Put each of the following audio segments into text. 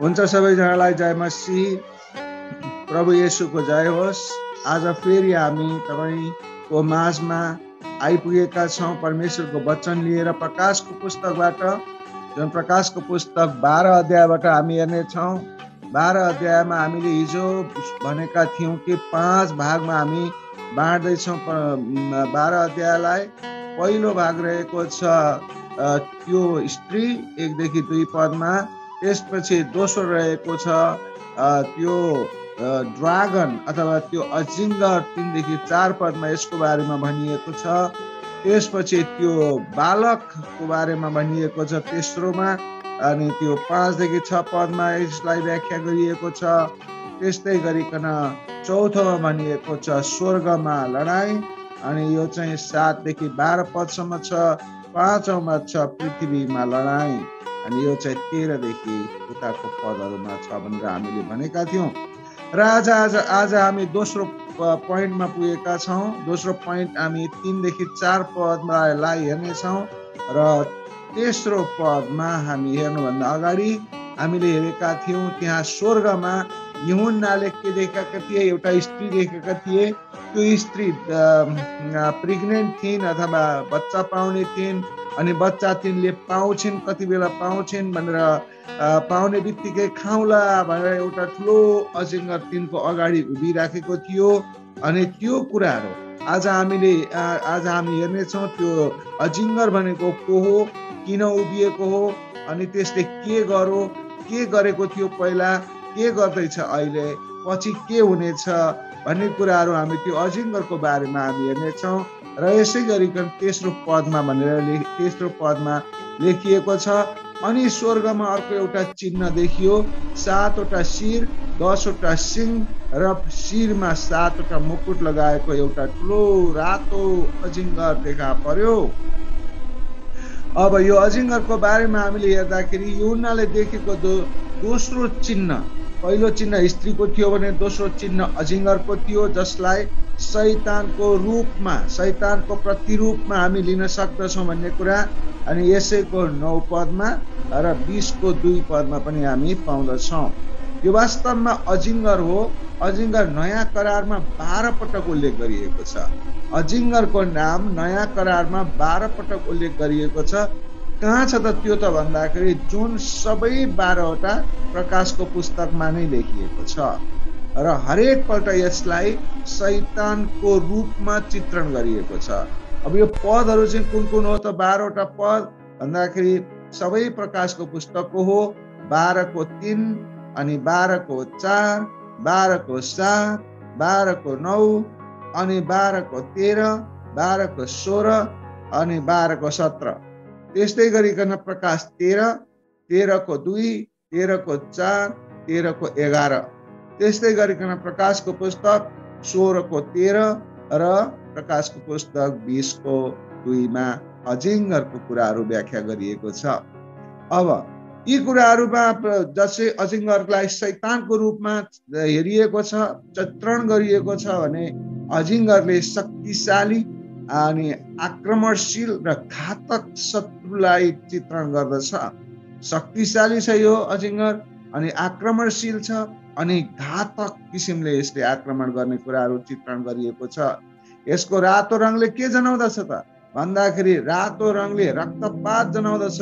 हुन्छ सबैजनालाई जय मसीह। प्रभु येशूको जय होस्। आज फेरि हामी तपाईको माझमा आइपुगेका छौं परमेश्वरको वचन लिएर प्रकाशको पुस्तकबाट, जुन प्रकाशको पुस्तक 12 अध्यायबाट हामी हेर्ने छौं। 12 अध्यायमा हामीले हिजो भनेका थियौं कि 5 भागमा हामी बाँड्दै छौं 12 अध्यायलाई। पहिलो भाग रहेको छ त्यो स्त्री 1 देखि 2 पदमा। त्यसपछि दोस्रो रहेको छ त्यो ड्रागन अथवा त्यो अजिङ्गर 3 देखि 4 पदमा यसको बारेमा भनिएको छ। त्यसपछि त्यो बालकको बारेमा भनिएको छ तेस्रोमा, अनि त्यो 5 देखि 6 पदमा यसलाई व्याख्या गरिएको छ। त्यस्तै गरिकन चौथोमा भनिएको छ स्वर्गमा लडाई, अनि यो चाहिँ 7 देखि 12 पदसम्म छ। पाँचौंमा छ पृथ्वीमा लडाई, अनि यो चाहिँ 13 देखि उताको पदहरूमा छ भनेर हामीले भनेका थियौं। र आज हामी दोस्रो पोइन्टमा पुगेका छौं। दोस्रो पोइन्ट हामी 3 देखि 4 पदलाई हेर्नेछौं। र तेस्रो पदमा हामी हेर्नुभन्दा अगाडि हामीले हेरेका थियौं त्यहाँ स्वर्गमा यूहन्नाले के देखेका थिए, एउटा स्त्री देखेका थिए। त्यो स्त्री प्रेग्नेन्ट थिइन् अथवा बच्चा पाउने थिइन्, अनि बच्चा तिनले पाउँछिन्, कति बेला पाउँछिन् भनेर पाउने बित्तिकै खाउला भनेर एउटा ठुलो अजिङ्गर तिनको अगाडि उभिराखेको थियो। अनि त्यो कुराहरू आज हामी हेर्नेछौँ। त्यो अजिङ्गर भनेको को हो, किन उभिएको हो, अनि त्यसले के गरेको थियो पहिला, के गर्दैछ अहिले, पछि के हुनेछ भन्ने कुराहरू हामी त्यो अजिङ्गरको बारेमा हामी हेर्नेछौँ। र यसै गरिकन तेस्रो पदमा लेखिएको छ, अनि स्वर्गमा अर्को एउटा चिन्ह देखियो, 7वटा शिर, 10वटा सिंह र शिरमा 7वटा मुकुट लगाएको एउटा ठुलो रातो अजिङ्गर देखा पर्यो। अब यो अजिङ्गरको बारेमा हामीले हेर्दाखेरि यूहन्नाले देखेको दोस्रो चिन्ह, पहिलो चिन्ह स्त्रीको थियो भने दोस्रो चिन्ह अजिङ्गरको थियो, जसलाई शैतानको रूपमा, शैतानको प्रतिरूपमा हामी लिन सक्दछौँ भन्ने कुरा अनि यसैको 9 पदमा र 20को 2 पदमा पनि हामी पाउँदछौँ। यो वास्तवमा अजिङ्गर हो। अजिङ्गर नयाँ करारमा 12 पटक उल्लेख गरिएको छ। अजिङ्गरको नाम नयाँ करारमा 12 पटक उल्लेख गरिएको छ। कहाँ छ त त्यो त भन्दाखेरि जुन सबै 12वटा प्रकाशको पुस्तकमा नै लेखिएको छ। र हरेक पल्ट यसलाई शैतानको रूपमा चित्रण गरिएको छ। अब यो पदहरू चाहिँ कुन हो त? 12वटा पद भन्दाखेरि सबै प्रकाशको पुस्तकको हो। 12को 3, अनि 12को 4, 12को 7, 12को 9, अनि 12को 13, 12को 16, अनि 12को 17। त्यस्तै गरिकन प्रकाश 13, 13को 2, 13को 4, 13को 11। त्यस्तै गरिकन प्रकाशको पुस्तक 16को 13 र प्रकाशको पुस्तक 20को 2मा अजिङ्गरको कुराहरू व्याख्या गरिएको छ। अब यी कुराहरूमा जसै अजिङ्गरलाई शैतानको रूपमा हेरिएको छ, चित्रण गरिएको छ भने अजिङ्गरले शक्तिशाली अनि आक्रमणशील र घातक शत्रुलाई चित्रण गर्दछ। शक्तिशाली छ यो अजिङ्गर, अनि आक्रमणशील छ, अनि घातक किसिमले यसले आक्रमण गर्ने कुराहरू चित्रण गरिएको छ। यसको रातो रङले के जनाउँदछ त भन्दाखेरि रातो रङले रक्तपात जनाउँदछ।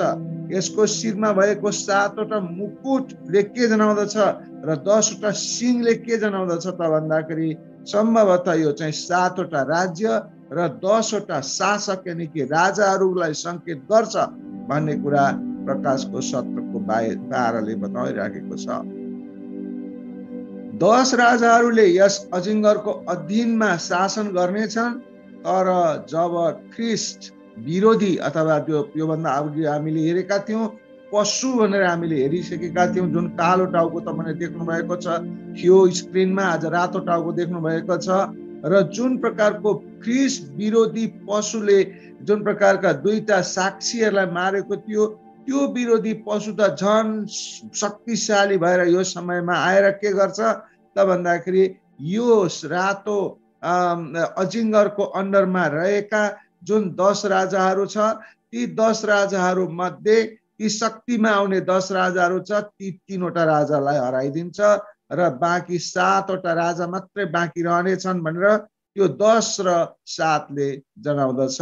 यसको शिरमा भएको 7वटा मुकुटले के जनाउँदछ र 10वटा सिंहले के जनाउँदछ त भन्दाखेरि सम्भवतः यो चाहिँ 7वटा राज्य र 10वटा शासक यानि कि राजाहरूलाई संकेत गर्छ भन्ने कुरा प्रकाशको 17को 12ले बताइराखेको छ। 10 राजाहरूले यस अजिङ्गरको अधीनमा शासन गर्नेछन्। तर जब ख्रिस्ट विरोधी अथवा योभन्दा अघि हामीले हेरेका थियौँ पशु भनेर हामीले हेरिसकेका थियौँ, जुन कालो टाउको तपाईँले देख्नु भएको छ थियो स्क्रिनमा, आज रातो टाउको देख्नु भएको छ। र जुन प्रकारको ख्रिस्ट विरोधी पशुले जुन प्रकारका 2टा साक्षीहरूलाई मारेको थियो, त्यो विरोधी पशु त झन् शक्तिशाली भएर यो समयमा आएर के गर्छ त भन्दाखेरि यो रातो अजिङ्गरको अन्डरमा रहेका जुन 10 राजाहरू छ, ती 10 राजाहरू मध्ये ती शक्तिमा आउने 10 राजाहरू छ, ती 3वटा राजालाई हराइदिन्छ र बाँकी 7वटा राजा मात्रै बाँकी रहनेछन् भनेर त्यो 10 र 7 ले जनाउँदछ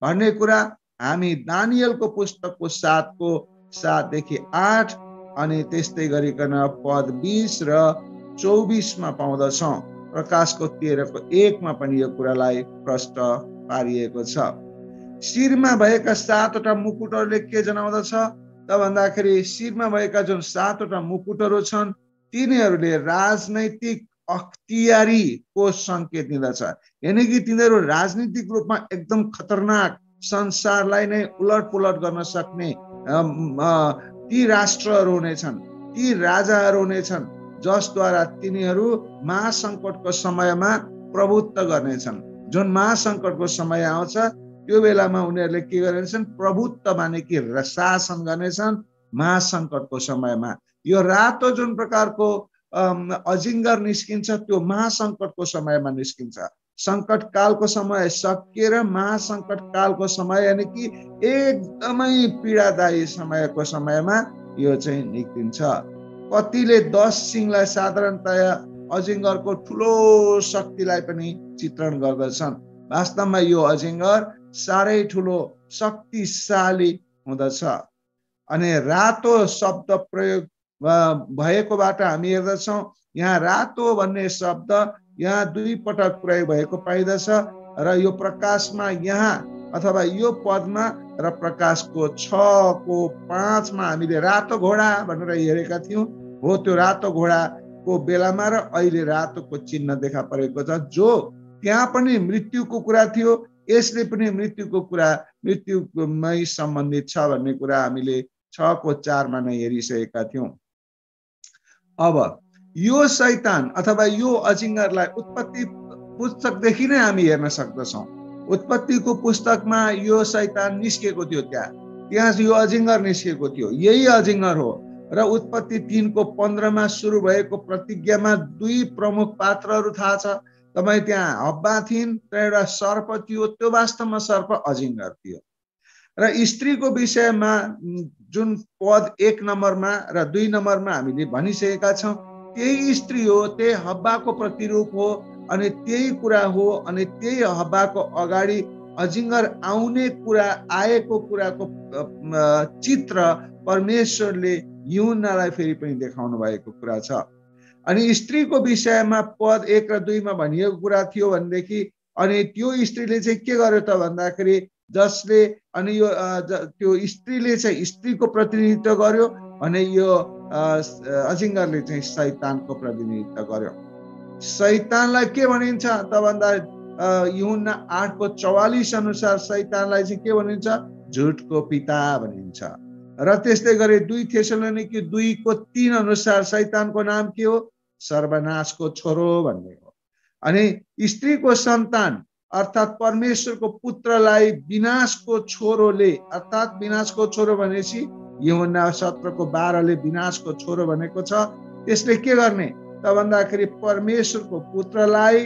भन्ने कुरा हामी दानियलको पुस्तकको 7 देखि 8 अनि त्यस्तै गरिकन पद 20 र 24 मा पाउँदछौँ। प्रकाशको 13 को 1 मा पनि यो कुरालाई प्रष्ट पारिएको छ। शिरमा भएका 7वटा मुकुटहरूले के जनाउँदछ त भन्दाखेरि शिरमा भएका जुन 7वटा मुकुटहरू छन् तिनीहरूले राजनैतिक अख्तियारीको संकेत दिँदछ। यानी कि तिनीहरू राजनीतिक रूपमा एकदम खतरनाक, संसारलाई नै उलटपुलट गर्न सक्ने ती राष्ट्रहरू हुनेछन्, ती राजाहरू हुनेछन् जसद्वारा तिनीहरू महासङ्कटको समयमा प्रभुत्व गर्नेछन्। जुन महासङ्कटको समय आउँछ त्यो बेलामा उनीहरूले के गर्नेछन्, प्रभुत्व माने कि शासन गर्नेछन् महासङ्कटको समयमा। यो रातो जुन प्रकारको अजिङ्गर निस्किन्छ त्यो महासङ्कटको समयमा निस्किन्छ। संकट कालको समय सकिएर महासंकट कालको समय यानी कि एकदमै पीडादायी समयको समयमा यो चाहिँ निस्किन्छ। कतिले 10 सिङलाई साधारणतया अजिङ्गरको ठुलो शक्तिलाई पनि चित्रण गर्दछन्। वास्तवमा यो अजिङ्गर साह्रै ठुलो शक्तिशाली हुँदछ। अनि रातो शब्द प्रयोग भएकोबाट हामी हेर्दछौँ यहाँ रातो भन्ने शब्द यहाँ 2 पटक प्रयोग भएको पाइदछ र यो प्रकाशमा यहाँ अथवा यो पदमा र प्रकाशको 6 को 5 मा हामीले रातो घोडा भनेर हेरेका थियौँ। हो त्यो रातो घोडाको बेलामा र अहिले रातोको चिन्ह देखा परेको छ, जो त्यहाँ पनि मृत्युको कुरा थियो, यसले पनि मृत्युको कुरा, मृत्युमै सम्बन्धित छ भन्ने कुरा हामीले 6 को 4 मा नै हेरिसकेका थियौँ। अब यो शैतान अथवा यो अजिङ्गरलाई उत्पत्ति पुस्तकदेखि नै हामी हेर्न सक्दछौँ। उत्पत्तिको पुस्तकमा यो शैतान निस्केको थियो, त्यहाँ यो अजिङ्गर निस्केको थियो, यही अजिङ्गर हो। र उत्पत्ति 3 को 15 मा सुरु भएको प्रतिज्ञामा 2 प्रमुख पात्रहरू थाहा छ तपाईँ। त्यहाँ हब्बा थिइन् र एउटा सर्प थियो, त्यो वास्तवमा सर्प अजिङ्गर थियो। र स्त्रीको विषयमा जुन पद 1 नम्बरमा र 2 नम्बरमा हामीले भनिसकेका छौँ, त्यही स्त्री हो, त्यही हब्बाको प्रतिरूप हो अनि त्यही कुरा हो। अनि त्यही हब्बाको अगाडि अजिङ्गर आउने कुरा, आएको कुराको चित्र परमेश्वरले यूहन्नालाई फेरि पनि देखाउनु भएको कुरा छ। अनि स्त्रीको विषयमा पद 1 र 2 मा भनिएको कुरा थियो भनेदेखि अनि त्यो स्त्रीले चाहिँ के गर्यो त भन्दाखेरि जसले अनि यो त्यो स्त्रीले चाहिँ स्त्रीको प्रतिनिधित्व गर्यो भने यो अजिङ्गरले चाहिँ शैतानको प्रतिनिधित्व गर्यो। शैतानलाई के भनिन्छ त भन्दा यूहन्ना 8 को 44 अनुसार शैतानलाई चाहिँ के भनिन्छ, झुटको पिता भनिन्छ। र त्यस्तै गरी 2 थेसलोनिकी 2 को 3 अनुसार शैतानको नाम के हो, सर्वनाशको छोरो भन्ने हो। अनि स्त्रीको सन्तान अर्थात् परमेश्वरको पुत्रलाई विनाशको छोरोले, अर्थात् विनाशको छोरो भनेपछि यूहन्ना 17 को 12 ले विनाशको छोरो भनेको छ। त्यसले के गर्ने त भन्दाखेरि परमेश्वरको पुत्रलाई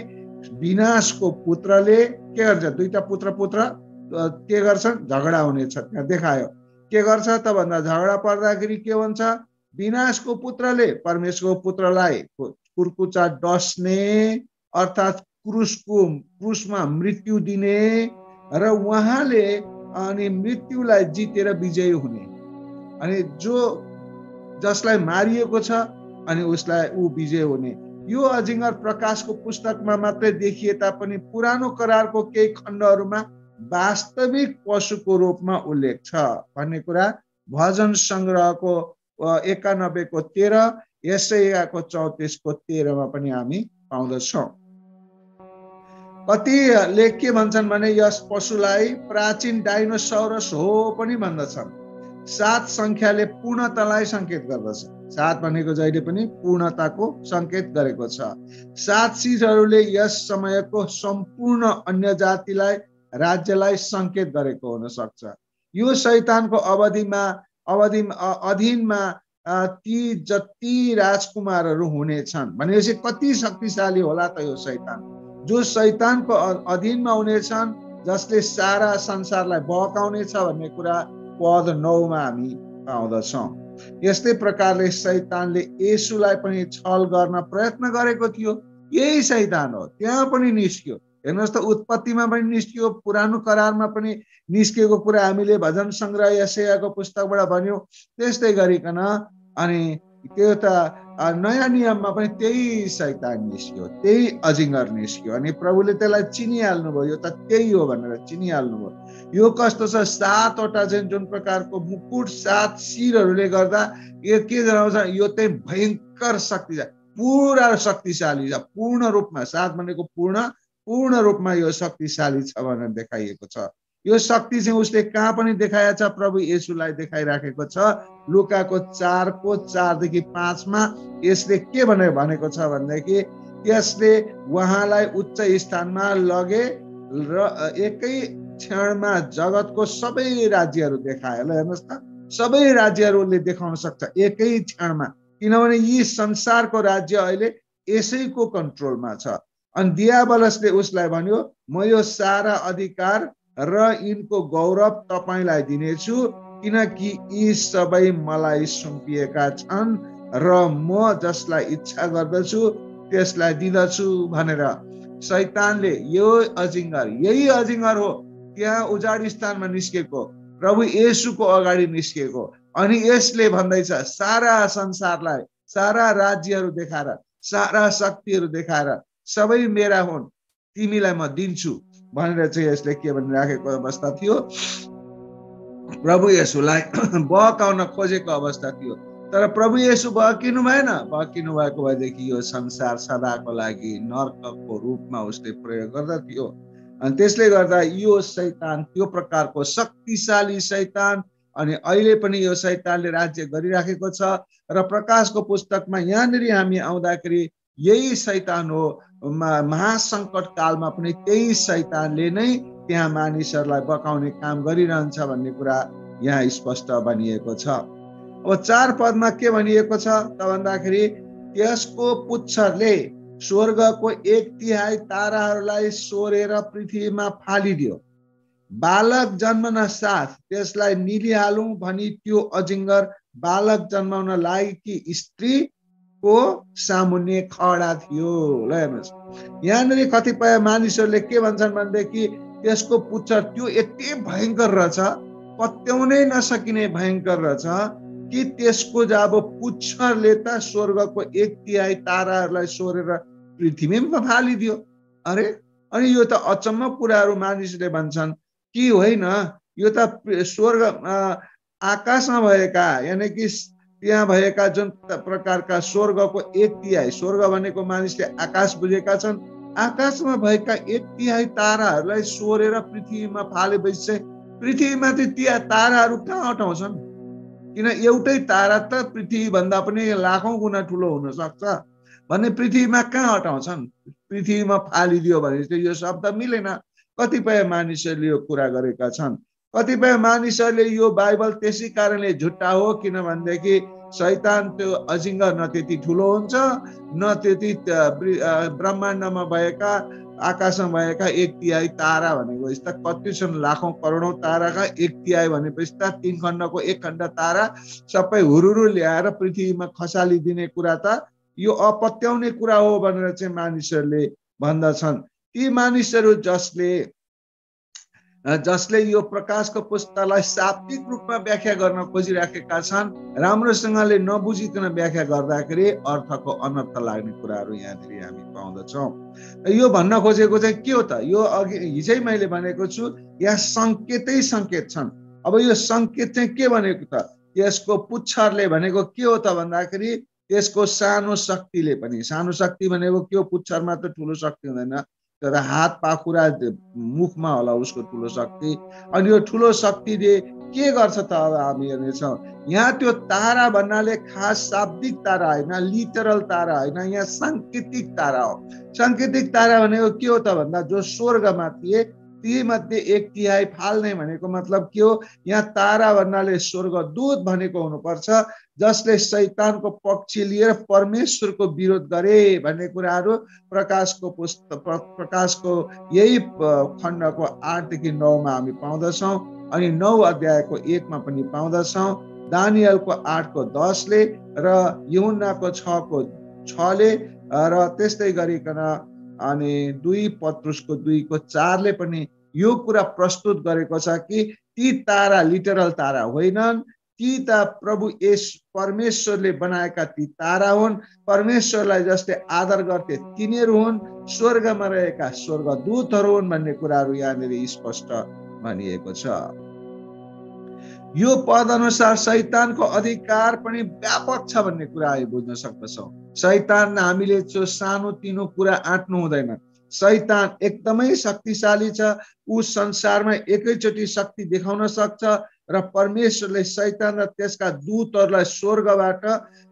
विनाशको पुत्रले के गर्छ, 2टा पुत्र के गर्छन्, झगडा हुनेछ। त्यहाँ देखायो के गर्छ त भन्दा झगडा पर्दाखेरि के हुन्छ, विनाशको पुत्रले परमेश्वरको पुत्रलाई कुर्कुचा डस्ने अर्थात् क्रुसमा मृत्यु दिने र उहाँले अनि मृत्युलाई जितेर विजयी हुने। अनि जसलाई मारिएको छ अनि उसलाई ऊ विजय हुने। यो अजिङ्गर प्रकाशको पुस्तकमा मात्रै देखिए तापनि पुरानो करारको केही खण्डहरूमा वास्तविक पशुको रूपमा उल्लेख छ भन्ने कुरा भजन सङ्ग्रहको 91 को 13, यशायाह को 34 को 13 मा पनि हामी पाउँदछौँ। कतिले के भन्छन् भने यस पशुलाई प्राचीन डाइनोसोरस हो पनि भन्दछन्। 7 सङ्ख्याले पूर्णतालाई सङ्केत गर्दछ। 7 भनेको जहिले पनि पूर्णताको सङ्केत गरेको छ। 7 चीजहरूले यस समयको सम्पूर्ण अन्य जातिलाई, राज्यलाई सङ्केत गरेको हुन सक्छ। यो शैतानको अधीनमा ती जति राजकुमारहरू हुनेछन् भनेपछि कति शक्तिशाली होला त यो शैतान। जो शैतानको अधीनमा हुनेछन्, जसले सारा संसारलाई बहकाउनेछ भन्ने कुरा पद 9 मा हामी पाउँदछौँ। यस्तै प्रकारले शैतानले येशूलाई पनि छल गर्न प्रयत्न गरेको थियो। यही शैतान हो, त्यहाँ पनि निस्क्यो। हेर्नुहोस् त, उत्पत्तिमा पनि निस्क्यो, पुरानो करारमा पनि निस्केको कुरा हामीले भजन सङ्ग्रह यशायाको पुस्तकबाट भन्यौँ। त्यस्तै गरिकन अनि त्यो त नयाँ नियममा पनि त्यही शैतान निस्क्यो, त्यही अजिङ्गर निस्क्यो। अनि प्रभुले त्यसलाई चिनिहाल्नुभयो, यो त त्यही हो भनेर चिनिहाल्नुभयो। यो कस्तो छ, 7वटा चाहिँ जुन प्रकारको मुकुट, 7 शिरहरूले गर्दा यो के जनाउँछ, यो चाहिँ भयङ्कर शक्ति छ, पुरा शक्तिशाली छ, पूर्ण रूपमा। 7 भनेको पूर्ण रूपमा यो शक्तिशाली छ भनेर देखाइएको छ। यो शक्ति चाहिँ उसले कहाँ पनि देखाएको छ, प्रभु येशूलाई देखाइराखेको छ। लुकाको 4:4देखि 5मा यसले के भनेको छ भनेदेखि यसले उहाँलाई उच्च स्थानमा लगे र एकै क्षणमा जगतको सबै राज्यहरू देखायो। ल हेर्नुहोस् त, सबै राज्यहरूले देखाउन सक्छ एकै क्षणमा, किनभने यी संसारको राज्य अहिले यसैको कन्ट्रोलमा छ। अनि दियाबलसले उसलाई भन्यो, म यो सारा अधिकार र यिनको गौरव तपाईलाई दिनेछु, किनकि यी सबै मलाई सुम्पिएका छन् र म जसलाई इच्छा गर्दछु त्यसलाई दिदछु भनेर शैतानले, यो अजिङ्गर, यही अजिङ्गर हो त्यहाँ उजाड स्थानमा निस्केको, प्रभु येशूको अगाडि निस्केको। अनि यसले भन्दैछ, सारा संसारलाई, सारा राज्यहरू देखाएर, सारा शक्तिहरू देखाएर सबै मेरा हुन्, तिमीलाई म दिन्छु भनेर चाहिँ यसले के भनिराखेको अवस्था थियो, प्रभु येशूलाई बहकाउन खोजेको अवस्था थियो। तर प्रभु येशू बहकिनु भएन। बहकिनु भएको भएदेखि यो संसार सदाको लागि नर्कको रूपमा उसले प्रयोग गर्दथ्यो। अनि त्यसले गर्दा यो शैतान त्यो प्रकारको शक्तिशाली शैतान, अनि अहिले पनि यो शैतानले राज्य गरिराखेको छ। र प्रकाशको पुस्तकमा यहाँनिर हामी आउँदाखेरि यही शैतान हो, महासङ्कट कालमा पनि त्यही शैतानले नै त्यहाँ मानिसहरूलाई बकाउने काम गरिरहन्छ भन्ने कुरा यहाँ स्पष्ट बनिएको छ। अब 4 पदमा के भनिएको छ त भन्दाखेरि, त्यसको पुच्छरले स्वर्गको 1/3 ताराहरूलाई सोरेर पृथ्वीमा फालिदियो। बालक जन्मन साथ त्यसलाई निलिहालौँ भनी त्यो अजिङ्गर बालक जन्माउन लागेकी स्त्रीको सामुन्ने खडा थियो। ल हेर्नुहोस्, यहाँनिर कतिपय मानिसहरूले के भन्छन् भनेदेखि त्यसको पुच्छर त्यो यति भयङ्कर रहेछ, पत्याउनै नसकिने भयङ्कर रहेछ कि त्यसको जब पुच्छरले त स्वर्गको 1/3 ताराहरूलाई सोरेर पृथ्वीमा फालिदियो। अरे, अनि यो त अचम्म कुराहरू मानिसले भन्छन् कि होइन, यो त स्वर्ग आकाशमा भएका, यानि कि त्यहाँ भएका जुन प्रकारका स्वर्गको 1/3, स्वर्ग भनेको मानिसले आकाश बुझेका छन्, आकाशमा भएका 1/3 ताराहरूलाई सोरेर पृथ्वीमा फालेपछि चाहिँ पृथ्वीमा ती ताराहरू कहाँ अटाउँछन्? किन एउटै तारा त पृथ्वीभन्दा पनि लाखौं गुणा ठुलो हुन सक्छ भन्ने पृथ्वीमा कहाँ अटाउँछन्? पृथ्वीमा फालिदियो भने चाहिँ यो शब्द मिलेन। कतिपय मानिसहरूले यो कुरा गरेका छन्। कतिपय मानिसहरूले यो बाइबल त्यसै कारणले झुट्टा हो किनभनेदेखि शैतान त्यो अजिङ्गर न त्यति ठुलो हुन्छ, न त्यति ब्रह्माण्डमा भएका, आकाशमा भएका 1/3 तारा भनेको यस्ता कति छन्, लाखौं करोडौं ताराका 1/3 भनेपछि त 3 खण्डको 1 खण्ड तारा सबै हुरुरु ल्याएर पृथ्वीमा खसालिदिने कुरा त यो अपत्याउने कुरा हो भनेर चाहिँ मानिसहरूले भन्दछन्। ती मानिसहरू जसले यो प्रकाशको पुस्तकलाई शाब्दिक रूपमा व्याख्या गर्न खोजिराखेका छन्, राम्रोसँगले नबुझिकन व्याख्या गर्दाखेरि अर्थको अनर्थ लाग्ने कुराहरू यहाँनिर हामी पाउँदछौँ। यो भन्न खोजेको चाहिँ के हो त? यो अघि हिजै मैले भनेको छु, यहाँ सङ्केतै सङ्केत छन्। अब यो सङ्केत चाहिँ के भनेको त? यसको पुच्छरले भनेको के हो त भन्दाखेरि त्यसको सानो शक्तिले पनि, सानो शक्ति भनेको के हो? पुच्छरमा त ठुलो शक्ति हुँदैन, तर हात पाखुरा मुखमा होला उसको ठुलो शक्ति। अनि यो ठुलो शक्तिले के गर्छ त? अब हामी हेर्नेछौँ, यहाँ त्यो तारा भन्नाले खास शाब्दिक तारा होइन, लिटरल तारा होइन, यहाँ साङ्केतिक तारा हो। साङ्केतिक तारा भनेको के हो त भन्दा जो स्वर्गमा थिए ती मध्ये 1/3 फाल्ने भनेको मतलब के हो? यहाँ तारा भन्नाले स्वर्गदूत भनेको हुनुपर्छ, जसले शैतानको पक्ष लिएर परमेश्वरको विरोध गरे भन्ने कुराहरू प्रकाशको यही खण्डको 8 देखि 9 मा हामी पाउँदछौँ। अनि 9 अध्यायको 1 मा पनि पाउँदछौँ। दानियलको 8:10ले र यूहन्नाको 6:6ले र त्यस्तै गरिकन अनि 2 पत्रुसको 2:4ले पनि यो कुरा प्रस्तुत गरेको छ कि ती तारा लिटरल तारा होइनन्, ती त प्रभु परमेश्वरले बनाएका ती तारा हुन्, परमेश्वरलाई जसले आदर गर्थे तिनीहरू हुन्, स्वर्गमा रहेका स्वर्गदूतहरू हुन् भन्ने कुराहरू यहाँनिर स्पष्ट भनिएको छ। यो पद अनुसार शैतानको अधिकार पनि व्यापक छ भन्ने कुरा हामी बुझ्न सक्दछौँ। शैतान हामीले सानो तिनो कुरा आँट्नु हुँदैन। शैतान एकदमै शक्तिशाली छ। ऊ संसारमा एकैचोटि शक्ति देखाउन सक्छ र परमेश्वरले शैतान र त्यसका दूतहरूलाई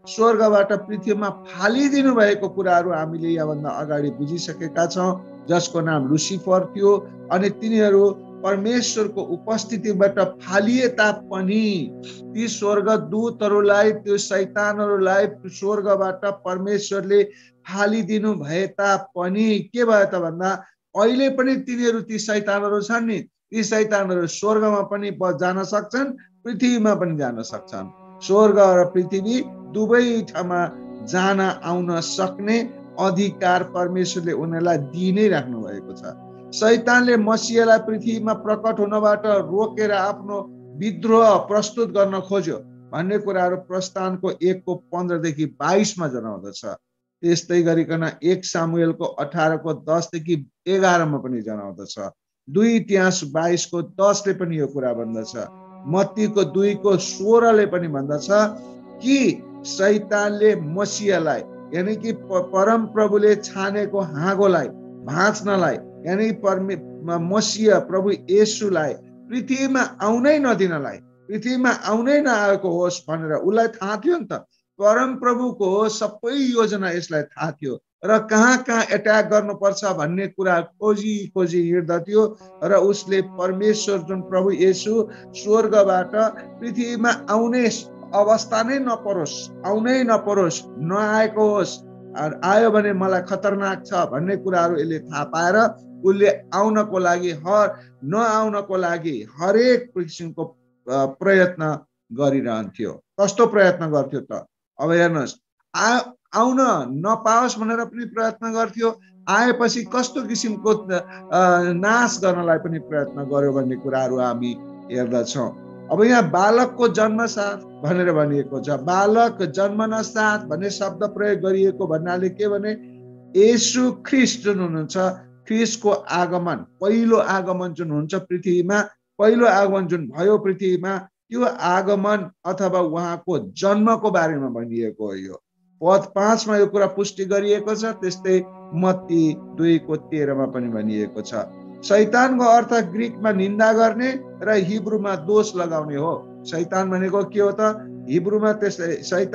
स्वर्गबाट पृथ्वीमा फालिदिनु भएको कुराहरू हामीले यहाँभन्दा अगाडि बुझिसकेका छौँ, जसको नाम लुसिफर थियो। अनि तिनीहरू परमेश्वरको उपस्थितिबाट फालिए तापनि ती स्वर्गदूतहरूलाई, त्यो शैतानहरूलाई स्वर्गबाट परमेश्वरले फालिदिनु भए तापनि के भयो त भन्दा अहिले पनि तिनीहरू ती शैतानहरू छन् नि, ती शैतानहरू स्वर्गमा पनि जान सक्छन्, पृथ्वीमा पनि जान सक्छन्। स्वर्ग र पृथ्वी दुवै ठाउँमा जान आउन सक्ने अधिकार परमेश्वरले उनीहरूलाई दिइ नै राख्नु भएको छ। शैतानले मसीहलाई पृथ्वीमा प्रकट हुनबाट रोकेर आफ्नो विद्रोह प्रस्तुत गर्न खोज्यो भन्ने कुराहरू प्रस्थानको 1:15 - 22 जनाउँदछ। त्यस्तै गरिकन 1 सामुएलको 18:10 - 11 पनि जनाउँदछ। 2 इतिहास 22:10 पनि यो कुरा भन्दछ। मत्तीको 2:16 पनि भन्दछ कि शैतानले मसीहलाई यानी कि परम प्रभुले छानेको हाँगोलाई भाँच्नलाई यानी मसीह प्रभु येशूलाई पृथ्वीमा आउनै नदिनलाई, पृथ्वीमा आउनै नआएको होस् भनेर उसलाई थाहा थियो नि त। परम प्रभुको सबै योजना यसलाई थाहा थियो र कहाँ कहाँ एट्याक गर्नुपर्छ भन्ने कुरा खोजी हिँड्दथ्यो र उसले परमेश्वर जुन प्रभु येशू स्वर्गबाट पृथ्वीमा आउने अवस्था नै नपरोस्, आउनै नपरोस्, नआएको होस्, आयो भने मलाई खतरनाक छ भन्ने कुराहरू यसले थाहा पाएर उसले आउनको लागि नआउनको लागि हरेक किसिमको प्रयत्न गरिरहन्थ्यो। कस्तो प्रयत्न गर्थ्यो त? अब हेर्नुहोस्, आउन नपाओस् भनेर पनि प्रयत्न गर्थ्यो, आएपछि कस्तो किसिमको नाश गर्नलाई पनि प्रयत्न गर्यो भन्ने कुराहरू हामी हेर्दछौँ। अब यहाँ बालकको जन्मसाथ भनेर भनिएको छ। बालक जन्मन साथ भन्ने शब्द प्रयोग गरिएको भन्नाले के भने येशू ख्रीष्ट जुन हुनुहुन्छ, ख्रीष्टको आगमन, पहिलो आगमन जुन हुन्छ पृथ्वीमा, पहिलो आगमन जुन भयो पृथ्वीमा, त्यो आगमन अथवा उहाँको जन्मको बारेमा भनिएको हो। यो पद 5 यो कुरा पुष्टि गरिएको छ। त्यस्तै मत्ती 2:13 पनि भनिएको छ। शैतानको अर्थ ग्रीकमा निन्दा गर्ने र हिब्रूमा दोष लगाउने हो। शैतान भनेको के हो त? हिब्रूमा त्यसलाई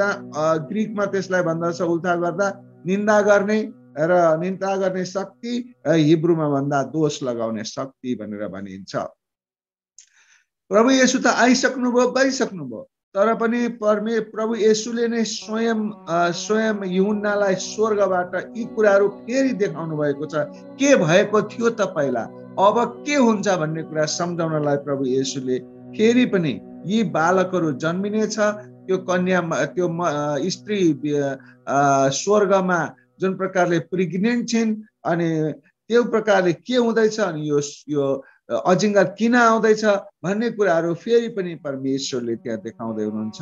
ग्रीकमा त्यसलाई भन्दछ उल्टा गर्दा निन्दा गर्ने र निन्दा गर्ने शक्ति, हिब्रूमा भन्दा दोष लगाउने शक्ति भनेर भनिन्छ। प्रभु येशू त आइसक्नुभयो, गइसक्नुभयो, तर पनि प्रभु येशूले नै स्वयं यूहन्नालाई स्वर्गबाट यी कुराहरू फेरि देखाउनु भएको छ। के भएको थियो त पहिला, अब के हुन्छ भन्ने कुरा सम्झाउनलाई प्रभु येशूले फेरि पनि यी बालकहरू जन्मिनेछ, त्यो कन्या, त्यो स्त्री स्वर्गमा जुन प्रकारले प्रेग्नेन्ट छिन् अनि त्यो प्रकारले के हुँदैछ अनि यो अजिङ्गर किन आउँदैछ भन्ने कुराहरू फेरि पनि परमेश्वरले त्यहाँ देखाउँदै हुनुहुन्छ।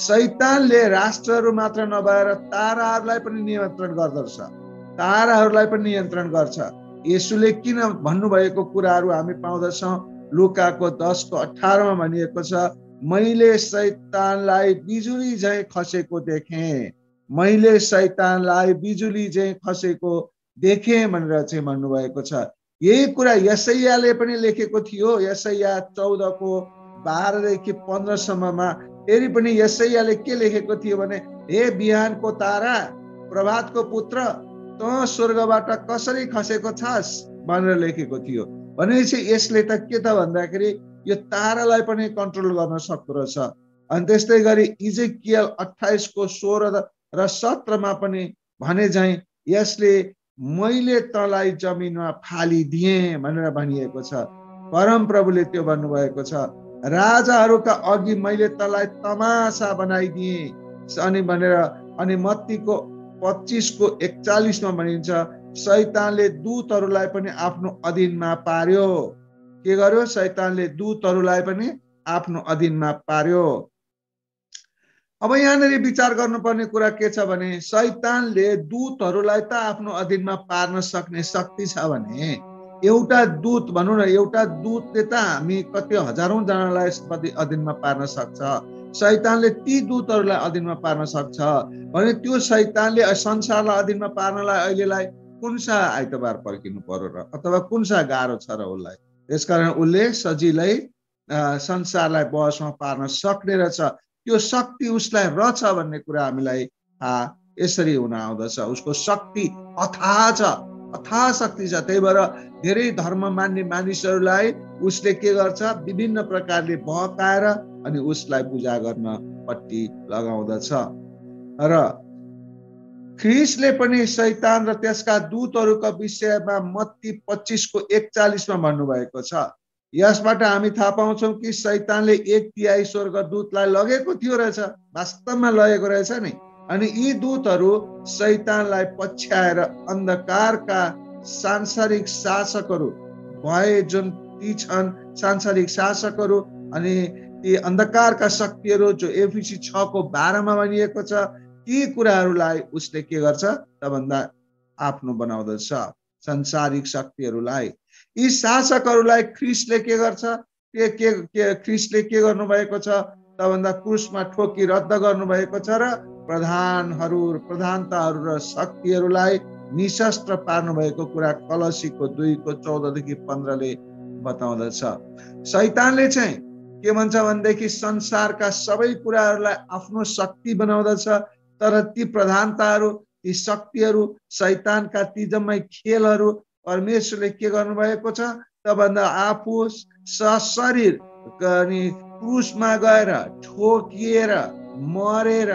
शैतानले राष्ट्रहरू मात्र नभएर ताराहरूलाई पनि नियन्त्रण गर्दछ, ताराहरूलाई पनि नियन्त्रण गर्छ। येशूले किन भन्नुभएको कुराहरू हामी पाउँदछौँ। लुकाको 10:18 भनिएको छ, मैले शैतानलाई बिजुली झैँ खसेको देखेँ, मैले शैतानलाई बिजुली झैँ खसेको देखेँ भनेर चाहिँ भन्नुभएको छ। यही कुरा यशायाले पनि लेखेको थियो। यशाया 14:12-15 फेरि पनि यशायाले के लेखेको थियो भने, हे बिहानको तारा, प्रभातको पुत्र, त स्वर्गबाट कसरी खसेको छस् भनेर लेखेको थियो। भनेपछि यसले त के त भन्दाखेरि यो तारालाई पनि कन्ट्रोल गर्न सक्दो रहेछ। अनि त्यस्तै गरी इजेकियल 28:16 र 17 पनि भने झैँ यसले मैले तँलाई जमिनमा फालिदिएँ भनेर भनिएको छ। परम प्रभुले त्यो भन्नुभएको छ। राजाहरूका अघि मैले तँलाई तमासा बनाइदिएँ अनि भनेर अनि मत्तीको 25:41 मा भनिन्छ शैतानले दूतहरूलाई पनि आफ्नो अधीनमा पार्यो। के गर्यो? शैतानले दूतहरूलाई पनि आफ्नो अधीनमा पार्यो। अब यहाँनिर विचार गर्नुपर्ने कुरा के छ भने शैतानले दूतहरूलाई त आफ्नो अधीनमा पार्न सक्ने शक्ति छ भने एउटा दूत भनौँ न, एउटा दूतले त हामी कति हजारौं जनालाई अधीनमा पार्न सक्छ। शैतानले ती दूतहरूलाई अधीनमा पार्न सक्छ भने त्यो शैतानले संसारलाई अधीनमा पार्नलाई अहिलेलाई कुन सा आइतबार पर्खिनु पर्यो र अथवा कुन सा गाह्रो छ र उसलाई। त्यसकारण उसले सजिलै संसारलाई बहसमा पार्न सक्ने रहेछ। त्यो शक्ति उसलाई रहेछ भन्ने कुरा हामीलाई यसरी हुन आउँदछ। उसको शक्ति अथाह छ, अथाह शक्ति छ। त्यही भएर धेरै धर्म मान्ने मानिसहरूलाई उसले के गर्छ? विभिन्न प्रकारले बहकाएर अनि उसलाई पूजा गर्न पट्टी लगाउँदछ। र ख्रिस्टले पनि शैतान र त्यसका दूतहरूका विषयमा मत्ती 25:41 मा भन्नुभएको छ। यसबाट हामी थाहा पाउँछौँ कि शैतानले 1/3 स्वर्गदूतलाई लगेको थियो रहेछ, वास्तवमा लगेको रहेछ नि। अनि यी दूतहरू शैतानलाई पछ्याएर अन्धकारका सांसारिक शासकहरू भए जुन ती छन् सांसारिक शासकहरू अनि ती अन्धकारका शक्तिहरू जो एफिसी 6:12 मा भनिएको छ, ती कुराहरूलाई उसले के गर्छ त भन्दा आफ्नो बनाउँदछ। सांसारिक शक्तिहरूलाई, यी शासकहरूलाई ख्रिस्टले के गर्छ? ख्रिस्टले के गर्नुभएको छ त भन्दा क्रुसमा ठोकी रद्द गर्नुभएको छ र प्रधानताहरू र शक्तिहरूलाई निशस्त्र पार्नु भएको कुरा कलसीको 2:14-15 ले बताउँदछ। शैतानले चाहिँ के भन्छ भनेदेखि संसारका सबै कुराहरूलाई आफ्नो शक्ति बनाउँदछ, तर ती प्रधानताहरू, ती शक्तिहरू, शैतानका ती जम्मै खेलहरू परमेश्वरले के गर्नुभएको छ त भन्दा आफू सशरीर क्रुसमा गएर ठोकिएर मरेर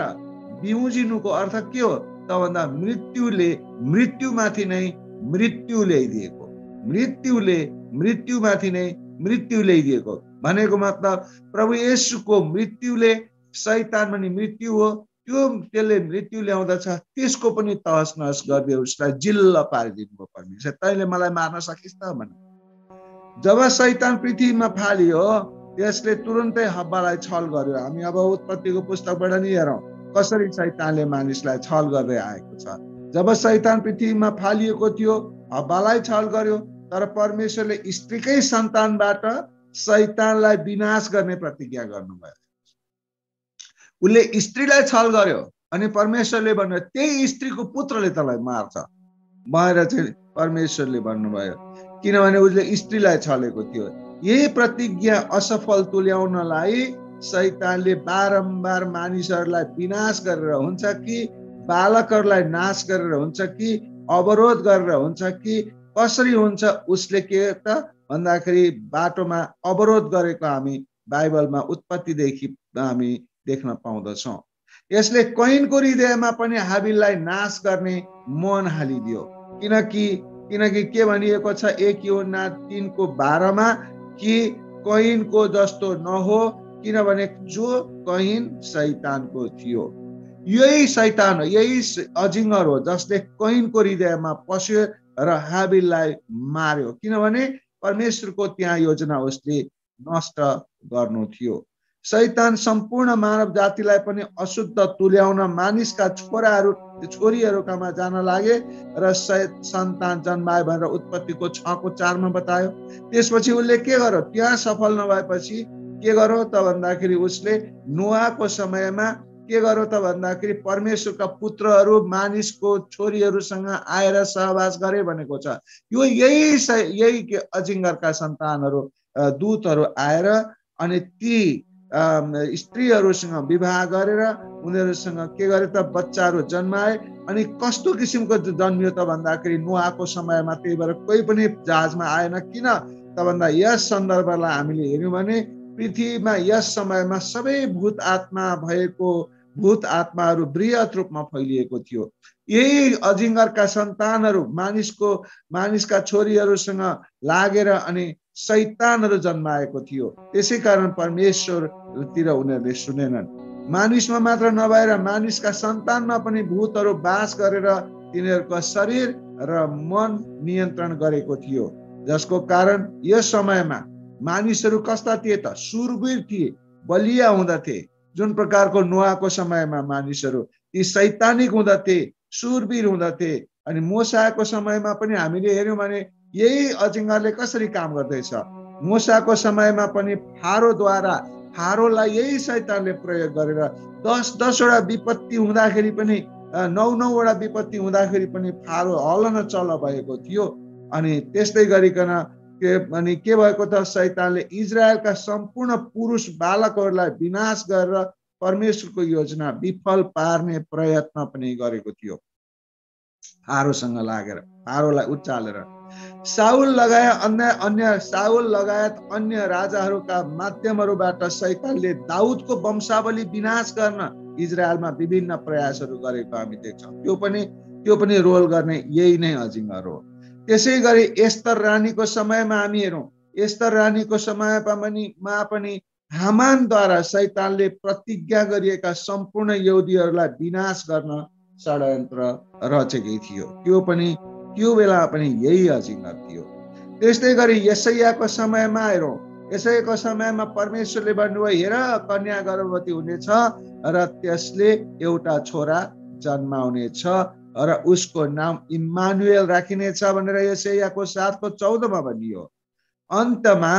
बिउजिनुको अर्थ के हो त भन्दा मृत्युमाथि नै मृत्यु ल्याइदिएको, मृत्युमाथि नै मृत्यु ल्याइदिएको भनेको मतलब प्रभु येशूको मृत्युले शैतान पनि मृत्यु हो, त्यसले मृत्यु ल्याउँदछ, त्यसको पनि तहस नहस गरिदियो, उसलाई जिल्ल पारिदिनु भयो परमेश्वर। तैँले मलाई मार्न सकिस् त भने जब शैतान पृथ्वीमा फालियो त्यसले तुरुन्तै हब्बालाई छल गर्यो। हामी अब उत्पत्तिको पुस्तकबाट नि हेरौँ कसरी शैतानले मानिसलाई छल गर्दै आएको छ। जब शैतान पृथ्वीमा फालिएको थियो हब्बालाई छल गर्यो, तर परमेश्वरले स्त्रीकै सन्तानबाट शैतानलाई विनाश गर्ने प्रतिज्ञा गर्नुभयो। उसले स्त्रीलाई छल गर्यो अनि परमेश्वरले भन्नुभयो त्यही स्त्रीको पुत्रले तँलाई मार्छ भनेर चाहिँ परमेश्वरले भन्नुभयो, किनभने उसले स्त्रीलाई छलेको थियो। यही प्रतिज्ञा असफल तुल्याउनलाई शैतानले बारम्बार मानिसहरूलाई विनाश गरेर हुन्छ कि बालकहरूलाई नाश गरेर हुन्छ कि अवरोध गरेर हुन्छ कि कसरी हुन्छ, उसले के त भन्दाखेरि बाटोमा अवरोध गरेको हामी बाइबलमा उत्पत्तिदेखि हामी देख्न पाउँदछौँ। यसले कैनको हृदयमा पनि हाबिललाई नाश गर्ने मन हालिदियो, किनकि के भनिएको छ 1 यूहन्ना 3:12 मा कि कैनको जस्तो नहो, किनभने जो कैन शैतानको थियो। यही शैतान हो, यही अजिङ्गर हो जसले कैनको हृदयमा पस्यो र हाबिललाई मार्यो, किनभने परमेश्वरको त्यहाँ योजना उसले नष्ट गर्नु थियो। शैतान सम्पूर्ण मानव जातिलाई पनि अशुद्ध तुल्याउन मानिसका छोरीहरूकामा जान लागे र सन्तान जन्मायो भनेर उत्पत्तिको 6:4 मा बतायो। त्यसपछि उसले के गर्यो? त्यहाँ सफल नभएपछि के गर्यो त भन्दाखेरि उसले नोआको समयमा के गर्यो त भन्दाखेरि परमेश्वरका पुत्रहरू मानिसको छोरीहरूसँग आएर सहवास गरे भनेको छ। यही अजिङ्गरका सन्तानहरू दूतहरू आएर अनि ती स्त्रीहरूसँग विवाह गरेर उनीहरूसँग के गरे त बच्चाहरू जन्माए। अनि कस्तो किसिमको जन्मियो त भन्दाखेरि नोआको समयमा, त्यही भएर कोही पनि जहाजमा आएन। किन त भन्दा यस सन्दर्भलाई हामीले हेर्यौँ भने पृथ्वीमा यस समयमा सबै भूत आत्माहरू बृहत रूपमा फैलिएको थियो। यही अजिङ्गरका सन्तानहरू मानिसका छोरीहरूसँग लागेर अनि शैतानहरू जन्माएको थियो। त्यसै कारण परमेश्वरतिर उनीहरूले सुनेनन्। मानिसमा मात्र नभएर मानिसका सन्तानमा पनि भूतहरू बास गरेर तिनीहरूको शरीर र मन नियन्त्रण गरेको थियो, जसको कारण यस समयमा मानिसहरू कस्ता थिए त? सुरवीर थिए, बलिया हुँदथे। जुन प्रकारको नोआको समयमा मानिसहरू ती शैतानिक हुँदथे, सुरवीर हुँदथे। अनि मूसाको समयमा पनि हामीले हेर्यौँ भने यही अजिङ्गरले कसरी काम गर्दैछ। मूसाको समयमा पनि फारोलाई यही शैतानले प्रयोग गरेर 10-10वटा विपत्ति हुँदाखेरि पनि 9-9वटा विपत्ति हुँदाखेरि पनि फारो हल्न चल्न भएको थियो। अनि त्यस्तै गरिकन के भएको त? शैतानले इजरायलका सम्पूर्ण पुरुष बालकहरूलाई विनाश गरेर परमेश्वरको योजना विफल पार्ने प्रयत्न पनि गरेको थियो। फारोसँग लागेर, फारोलाई उचालेर साउल लगायत अन्य राजाहरूका माध्यमहरूबाट शैतानले दाउदको वंशावली विनाश गर्न इजरायलमा विभिन्न प्रयासहरू गरेको हामी देख्छौँ। त्यो पनि रोल गर्ने यही नै अजिङ्गर हो। त्यसै गरी एस्तर रानीको समयमा हामी हेरौँ, एस्तर रानीको समयमा पनि हामानद्वारा शैतानले प्रतिज्ञा गरिएका सम्पूर्ण यहुदीहरूलाई विनाश गर्न षड्यन्त्र रचेकै थियो। त्यो बेला पनि यही अजिङ्गर थियो। त्यस्तै गरी यशायाको समयमा हेरौँ, यसैको समयमा परमेश्वरले भन्नुभयो, हेर कन्या गर्भवती हुनेछ र त्यसले एउटा छोरा जन्माउनेछ र उसको नाम इम्मानुएल राखिनेछ भनेर यशायाको 7:14 भनियो। अन्तमा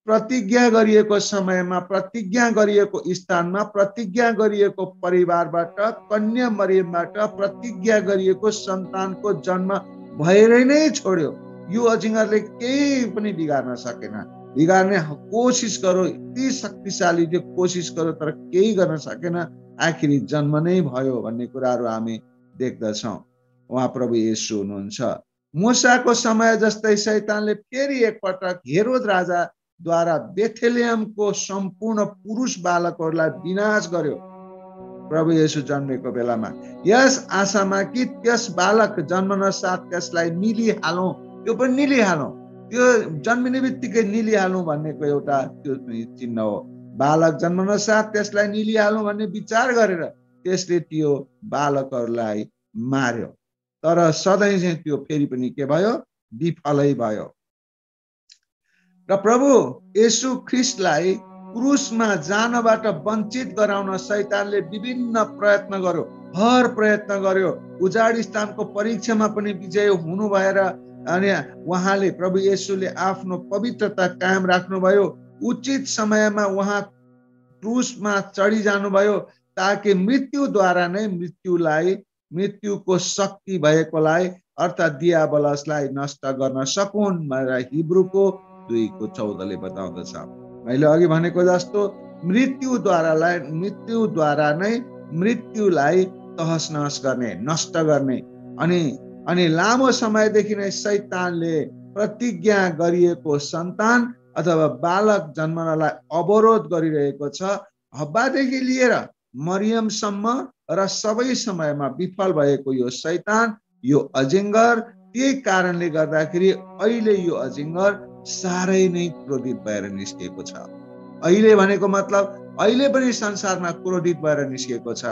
प्रतिज्ञा गरिएको समयमा, प्रतिज्ञा गरिएको स्थानमा, प्रतिज्ञा गरिएको परिवारबाट, कन्या मरियमबाट प्रतिज्ञा गरिएको सन्तानको जन्म भएर नै छोड्यो। यो अजिङ्गरले केही पनि बिगार्न सकेन। बिगार्ने कोसिस गर्यो, यति शक्तिशाली थियो, कोसिस गर्यो तर केही गर्न सकेन। आखिरी जन्म नै भयो भन्ने कुराहरू हामी देख्दछौँ। उहाँ प्रभु येशू हुनुहुन्छ। मूसाको समय जस्तै शैतानले फेरि एकपटक हेरोद राजाद्वारा बेथलेहमको सम्पूर्ण पुरुष बालकहरूलाई विनाश गर्यो प्रभु येशू जन्मेको बेलामा। यस आशामा कि त्यस बालक जन्मन साथ त्यसलाई निलिहालौँ, त्यो पनि निलिहालौँ, त्यो जन्मिने बित्तिकै निलिहालौँ भन्नेको एउटा त्यो चिन्ह हो। बालक जन्मन साथ त्यसलाई निलिहालौँ भन्ने विचार गरेर त्यसले त्यो बालकहरूलाई मार्यो। तर सधैँ चाहिँ त्यो फेरि पनि के भयो? विफलै भयो। र प्रभु येशू ख्रिस्टलाई क्रुसमा जानबाट वञ्चित गराउन शैतानले विभिन्न प्रयत्न गर्यो, हर प्रयत्न गर्यो। उजाड स्थानको परीक्षामा पनि विजय हुनु भएर अनि उहाँले प्रभु येशूले आफ्नो पवित्रता कायम राख्नुभयो। उचित समयमा उहाँ क्रुसमा चढी जानुभयो ताकि मृत्युद्वारा नै मृत्युको शक्ति भएकोलाई अर्थात् दियाबलसलाई नष्ट गर्न सकुन् भनेर हिब्रूको 2:14 बताउँदछ। मैले अघि भनेको जस्तो मृत्युद्वारा नै मृत्युलाई तहस नहस गर्ने, नष्ट गर्ने। अनि लामो समयदेखि नै शैतानले प्रतिज्ञा गरिएको सन्तान अथवा बालक जन्मनलाई अवरोध गरिरहेको छ। हब्बादेखि लिएर मरियमसम्म र सबै समयमा विफल भएको यो शैतान, यो अजिङ्गर, त्यही कारणले गर्दाखेरि अहिले यो अजिङ्गर साह्रै नै क्रोधित भएर निस्किएको छ। अहिले भनेको मतलब अहिले पनि संसारमा क्रोधित भएर निस्किएको छ।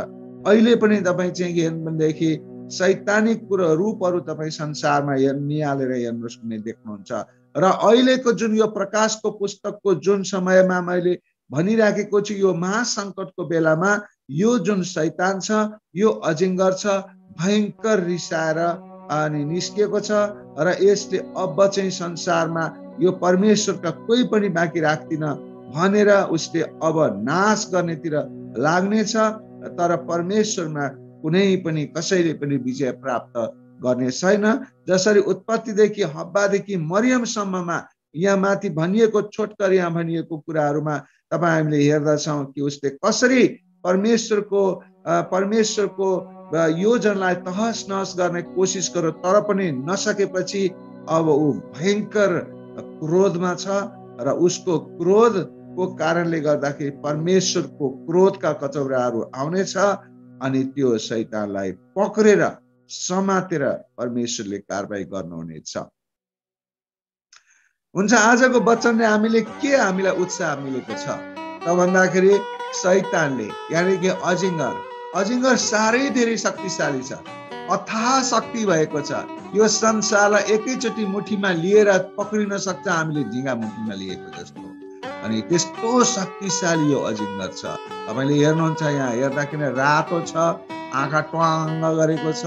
अहिले पनि तपाईँ चाहिँ हेर्नुदेखि शैतानिक रूपहरू तपाईँ संसारमा निहालेर हेर्नुहोस् भने देख्नुहुन्छ। र अहिलेको जुन यो प्रकाशको पुस्तकको जुन समयमा मैले भनिराखेको छु, यो महासङ्कटको बेलामा यो जुन शैतान छ, यो अजिङ्गर छ, भयङ्कर रिसाएर अनि निस्किएको छ र यसले अब चाहिँ संसारमा यो परमेश्वरका कोही पनि बाँकी राख्दिन भनेर उसले अब नाश गर्नेतिर लाग्नेछ। तर परमेश्वरमा कुनै पनि कसैले पनि विजय प्राप्त गर्ने छैन। जसरी उत्पत्तिदेखि हब्बादेखि मरियमसम्ममा यहाँ माथि भनिएको छोटकर यहाँ भनिएको कुराहरूमा तपाईँ हामीले हेर्दछौँ कि उसले कसरी परमेश्वरको योजनालाई तहस नहस गर्ने कोसिस गर्यो, तर पनि नसकेपछि अब ऊ भयङ्कर क्रोधमा छ र उसको क्रोधको कारणले गर्दाखेरि परमेश्वरको क्रोधका कचौराहरू आउनेछ अनि त्यो शैतानलाई पक्रेर समातेर परमेश्वरले कारबाही गर्नुहुनेछ। हुन्छ आजको वचनले हामीलाई उत्साह मिलेको छ त भन्दाखेरि शैतानले यानी कि अजिङ्गर साह्रै धेरै शक्तिशाली छ, अथाह शक्ति भएको छ। यो संसारलाई एकैचोटि मुठीमा लिएर पक्रिन सक्छ हामीले झिँगा मुठीमा लिएको जस्तो। अनि त्यस्तो शक्तिशाली यो अजिङ्गर छ। तपाईले हेर्नुहुन्छ यहाँ हेर्दाखेरि रातो छ, आँखा ट्वाङ्ग गरेको छ।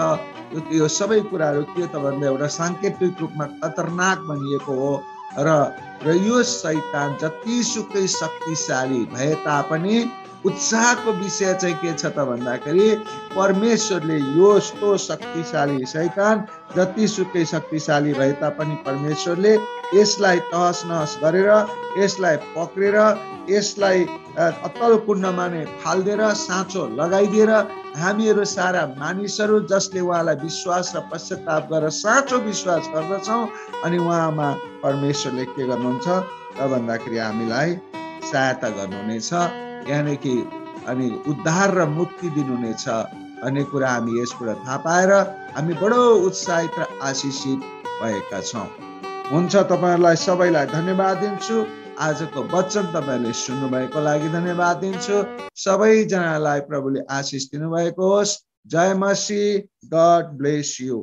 यो सबै कुराहरू के त भन्दा एउटा साङ्केतिक रूपमा खतरनाक भनिएको हो। र यो शैतान जतिसुकै शक्तिशाली भए तापनि उत्साहको विषय चाहिँ के छ त भन्दाखेरि परमेश्वरले यस्तो शक्तिशाली शैतान जतिसुकै शक्तिशाली भए तापनि परमेश्वरले यसलाई तहस नहस गरेर, यसलाई पक्रेर, यसलाई अतल कुण्डमा नै फाल्दिएर साँचो लगाइदिएर हामीहरू सारा मानिसहरू जसले उहाँलाई विश्वास र पश्चाताप गरेर साँचो विश्वास गर्दछौँ अनि उहाँमा परमेश्वरले के गर्नुहुन्छ त भन्दाखेरि हामीलाई सहायता गर्नुहुनेछ, यानी कि अनि उद्धार र मुक्ति दिनुहुनेछ भन्ने कुरा हामी यस कुरा थाहा पाएर हामी बडो उत्साहित र आशिषित भएका छौँ। हुन्छ, तपाईहरुलाई सबैलाई धन्यवाद दिन्छु। आजको वचन तपाईहरुले सुन्नुभएको लागि धन्यवाद दिन्छु। सबैजनालाई प्रभुले आशिष दिनुभएको होस्। जय मसीह। God bless you.